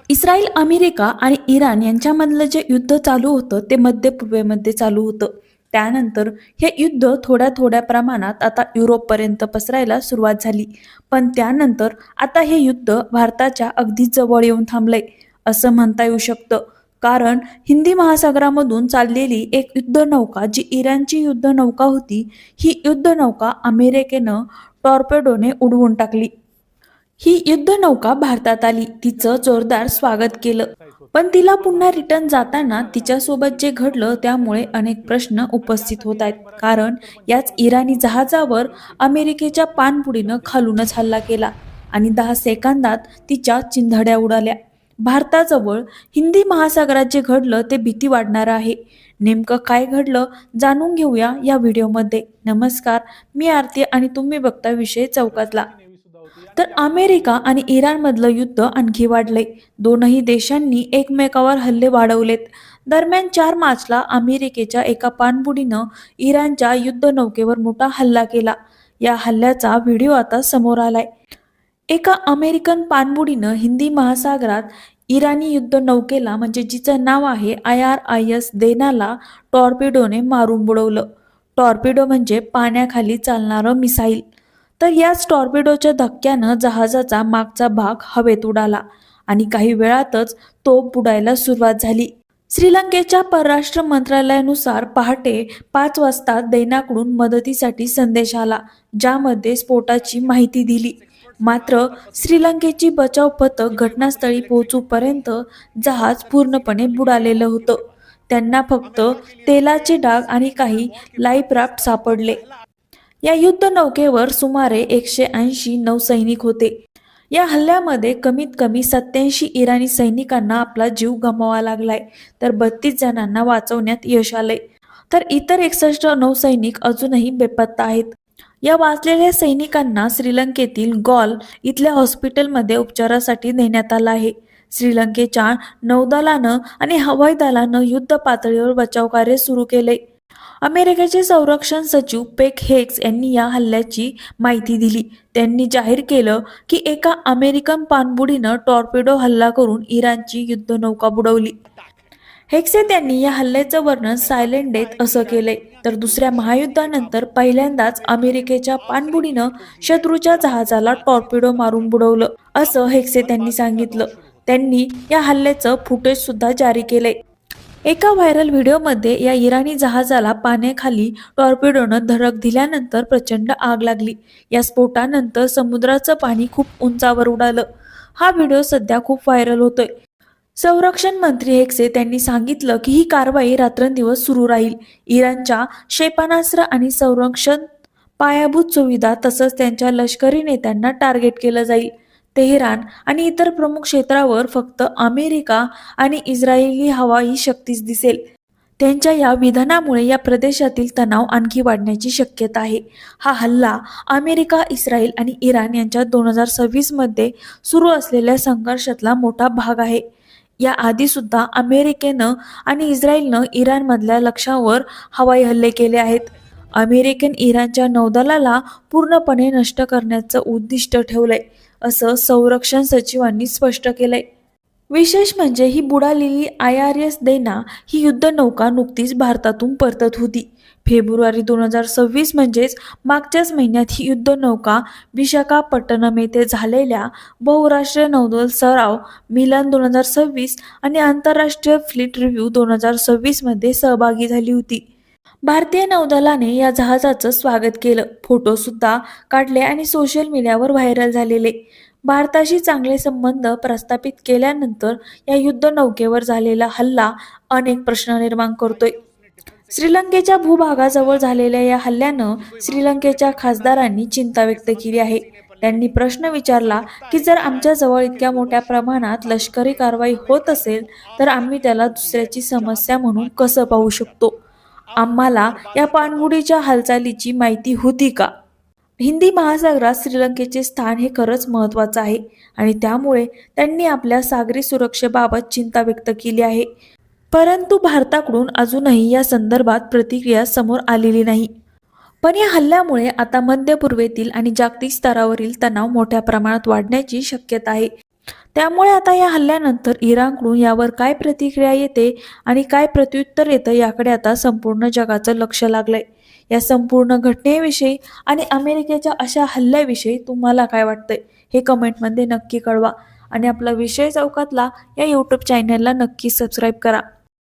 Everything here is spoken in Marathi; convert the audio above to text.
इस्रायल, अमेरिका आणि इराण यांच्यामधलं जे युद्ध चालू होतं ते मध्य पूर्वेमध्ये चालू होतं. त्यानंतर हे युद्ध थोड्या थोड्या प्रमाणात आता युरोपपर्यंत पसरायला सुरुवात झाली. पण त्यानंतर आता हे युद्ध भारताच्या अगदी जवळ येऊन थांबलंय असं म्हणता येऊ शकतं. कारण हिंदी महासागरामधून चाललेली एक युद्धनौका जी इराणची युद्धनौका होती, ही युद्धनौका अमेरिकेनं टॉर्पेडोने उडवून टाकली. ही युद्धनौका भारतात आली. तिचं जोरदार स्वागत केलं. पण तिला पुन्हा रिटर्न जाताना तिच्यासोबत जे घडलं त्यामुळे अनेक प्रश्न उपस्थित होत आहेत. कारण याच इराणी जहाजावर अमेरिकेच्या पाणबुडीनं खालूनच हल्ला केला आणि 10 सेकंदात तिच्या चिंधड्या उडाल्या. भारताजवळ हिंदी महासागरात जे घडलं ते भीती वाढणारं आहे. नेमकं काय घडलं जाणून घेऊया या व्हिडिओमध्ये. नमस्कार, मी आरती आणि तुम्ही बघता विषय चौकातला. तर अमेरिका आणि इराणमधलं युद्ध आणखी वाढलंय. दोनही देशांनी एकमेकावर हल्ले वाढवलेत. दरम्यान 4 मार्चला अमेरिकेच्या एका पाणबुडीनं इराणच्या युद्धनौकेवर मोठा हल्ला केला. या हल्ल्याचा व्हिडिओ आता समोर आलाय. एका अमेरिकन पाणबुडीनं हिंदी महासागरात इराणी युद्धनौकेला म्हणजे जिचं नाव आहे IRIS देनाला टॉर्पिडोने मारून बुडवलं. टॉर्पिडो म्हणजे पाण्याखाली चालणारं मिसाईल. तर याच टॉर्पिडोच्या धक्क्यानं जहाजाचा मागचा भाग हवेत उडाला आणि काही वेळातच तो बुडायला सुरुवात झाली. श्रीलंकेच्या परराष्ट्र मंत्रालयानुसार पहाटे 5 वाजता दैनाकडून मदतीसाठी संदेश आला, ज्यामध्ये स्फोटाची माहिती दिली. मात्र श्रीलंकेची बचाव पथक घटनास्थळी पोहोचूपर्यंत जहाज पूर्णपणे बुडालेलं होतं. त्यांना फक्त तेलाचे डाग आणि काही लाईफ राफ्ट सापडले. या युद्धनौकेवर सुमारे 180 नौसैनिक होते. या हल्ल्यामध्ये कमीत कमी 87 इराणी सैनिकांना आपला जीव गमवावा लागलाय, तर 32 जणांना वाचवण्यात यश आलंय. तर इतर 61 नौसैनिक अजूनही बेपत्ता आहेत. या वाचलेल्या सैनिकांना श्रीलंकेतील गॉल इथल्या हॉस्पिटलमध्ये उपचारासाठी नेण्यात आलं आहे. श्रीलंकेच्या नौदलानं आणि हवाई दलानं युद्ध पातळीवर बचावकार्य सुरू केले. अमेरिकेचे संरक्षण सचिव पेट हेग्स यांनी या हल्ल्याची माहिती दिली. त्यांनी जाहीर केलं की एका अमेरिकन पाणबुडीनं टॉर्पेडो हल्ला करून इराणची युद्धनौका बुडवली. हेक्से त्यांनी या हल्ल्याचं वर्णन सायलेंट डेथ असं केलंय. तर दुसऱ्या महायुद्धानंतर पहिल्यांदाच अमेरिकेच्या पाणबुडीनं शत्रूच्या जहाजाला टॉर्पेडो मारून बुडवलं असं हेक्से त्यांनी सांगितलं. त्यांनी या हल्ल्याचं फुटेज सुद्धा जारी केलंय. एका व्हायरल व्हिडिओमध्ये या इराणी जहाजाला पाण्याखाली टॉर्पेडोनं धडक दिल्यानंतर प्रचंड आग लागली. या स्फोटानंतर समुद्राचं पाणी खूप उंचावर उडालं. हा व्हिडिओ सध्या खूप व्हायरल होतोय. संरक्षण मंत्री हेक्से त्यांनी सांगितलं की ही कारवाई रात्रंदिवस सुरू राहील. इराणच्या क्षेपणास्त्र आणि संरक्षण पायाभूत सुविधा तसंच त्यांच्या लष्करी नेत्यांना टार्गेट केलं जाईल. तेहरान आणि इतर प्रमुख क्षेत्रावर फक्त अमेरिका आणि इस्रायली हवाई शक्तीच दिसेल. त्यांच्या या विधानामुळे या प्रदेशातील तणाव आणखी वाढण्याची शक्यता आहे. हा हल्ला अमेरिका, इस्रायल आणि इराण यांच्यात 2026 मध्ये सुरू असलेल्या संघर्षातला मोठा भाग आहे. या आधी सुद्धा अमेरिकेनं आणि इस्रायलनं इराणमधल्या लक्ष्यांवर हवाई हल्ले केले आहेत. अमेरिकेनं इराणच्या नौदलाला पूर्णपणे नष्ट करण्याचं उद्दिष्ट ठेवलंय असं संरक्षण सचिवांनी स्पष्ट केलंय. विशेष म्हणजे ही बुडालेली IRIS देना ही युद्धनौका नुकतीच भारतातून परतत होती. फेब्रुवारी 2026 म्हणजेच मागच्याच महिन्यात ही युद्धनौका विशाखापट्टणम येथे झालेल्या बहुराष्ट्रीय नौदल सराव मिलन 2026 आणि आंतरराष्ट्रीय फ्लीट रिव्ह्यू 2026 मध्ये सहभागी झाली होती. भारतीय नौदलाने या जहाजाचं स्वागत केलं. फोटो सुद्धा काढले आणि सोशल मीडियावर व्हायरल झालेले. भारताशी चांगले संबंध प्रस्थापित केल्यानंतर या युद्धनौकेवर झालेला हल्ला अनेक प्रश्न निर्माण करतोय. श्रीलंकेच्या भूभागाजवळ झालेल्या या हल्ल्यानं श्रीलंकेच्या खासदारांनी चिंता व्यक्त केली आहे. त्यांनी प्रश्न विचारला की जर आमच्या जवळ इतक्या मोठ्या प्रमाणात लष्करी कारवाई होत असेल तर आम्ही त्याला दुसऱ्याची समस्या म्हणून कसं पाहू शकतो. आम्हाला या पाणबुडीच्या हालचालीची माहिती होती का? हिंदी महासागरात श्रीलंकेचे स्थान हे खरंच महत्त्वाचं आहे आणि त्यामुळे त्यांनी आपल्या सागरी सुरक्षेबाबत चिंता व्यक्त केली आहे. परंतु भारताकडून अजूनही या संदर्भात प्रतिक्रिया समोर आलेली नाही. पण या हल्ल्यामुळे आता मध्य पूर्वेतील आणि जागतिक स्तरावरील तणाव मोठ्या प्रमाणात वाढण्याची शक्यता आहे. त्यामुळे आता या हल्ल्यानंतर इराणकडून यावर काय प्रतिक्रिया येते आणि काय प्रत्युत्तर येतं याकडे आता संपूर्ण जगाचं लक्ष लागलंय. या संपूर्ण घटनेविषयी आणि अमेरिकेच्या अशा हल्ल्याविषयी तुम्हाला काय वाटतंय हे कमेंटमध्ये नक्की कळवा आणि आपला विषय चौकातला या यूट्यूब चॅनलला नक्की सबस्क्राईब करा.